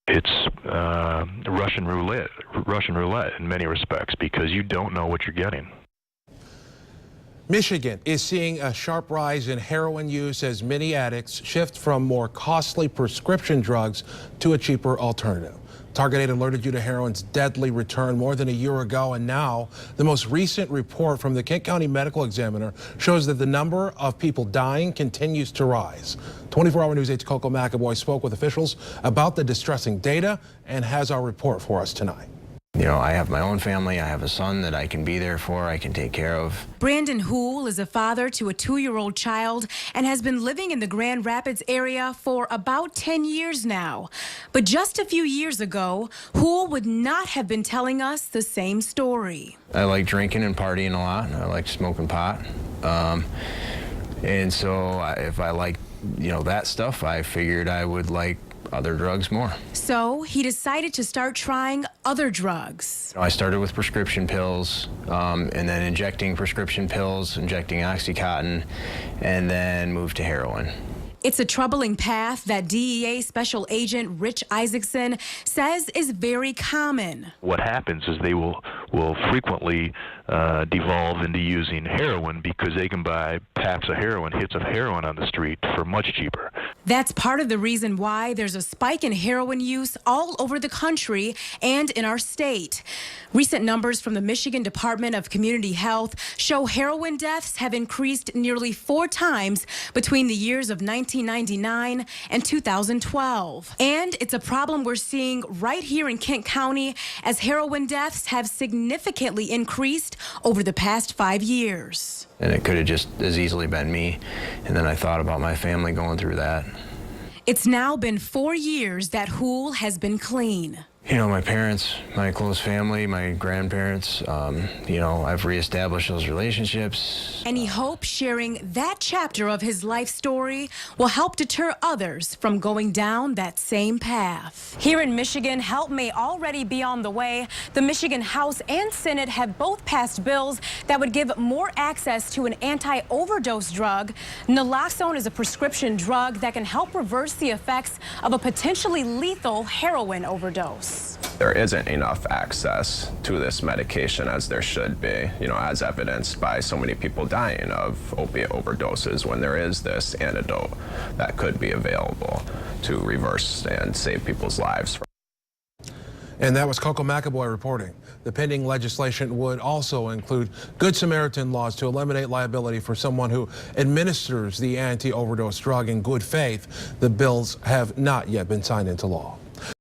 It's Russian roulette in many respects, because you don't know what you're getting. Michigan is seeing a sharp rise in heroin use as many addicts shift from more costly prescription drugs to a cheaper alternative. Target 8 alerted you to heroin's deadly return more than a year ago, and now the most recent report from the Kent County Medical Examiner shows that the number of people dying continues to rise. 24-hour News 8's Coco McAvoy spoke with officials about the distressing data and has our report for us tonight. You know, I have my own family. I have a son that I can be there for, I can take care of. Brandon Hool is a father to a 2-year-old child and has been living in the Grand Rapids area for about 10 years now. But just a few years ago, Hool would not have been telling us the same story. I like drinking and partying a lot. I like smoking pot. And so if I like, that stuff, I figured I would like other drugs more. So he decided to start trying other drugs. I started with prescription pills, and then injecting prescription pills, injecting Oxycontin, and then moved to heroin. It's a troubling path that DEA Special Agent Rich Isaacson says is very common. What happens is they will frequently devolve into using heroin because they can buy packs of heroin, hits of heroin on the street for much cheaper. That's part of the reason why there's a spike in heroin use all over the country and in our state. Recent numbers from the Michigan Department of Community Health show heroin deaths have increased nearly 4 times between the years of 1999 and 2012. And it's a problem we're seeing right here in Kent County, as heroin deaths have significantly increased over the past 5 years. And it could have just as easily been me. And then I thought about my family going through that. It's now been 4 years that Hool has been clean. My parents, my close family, my grandparents, I've reestablished those relationships. And he hopes sharing that chapter of his life story will help deter others from going down that same path. Here in Michigan, help may already be on the way. The Michigan House and Senate have both passed bills that would give more access to an anti-overdose drug. Naloxone is a prescription drug that can help reverse the effects of a potentially lethal heroin overdose. There isn't enough access to this medication as there should be, as evidenced by so many people dying of opiate overdoses, when there is this antidote that could be available to reverse and save people's lives. And that was Coco McAvoy reporting. The pending legislation would also include Good Samaritan laws to eliminate liability for someone who administers the anti-overdose drug in good faith. The bills have not yet been signed into law.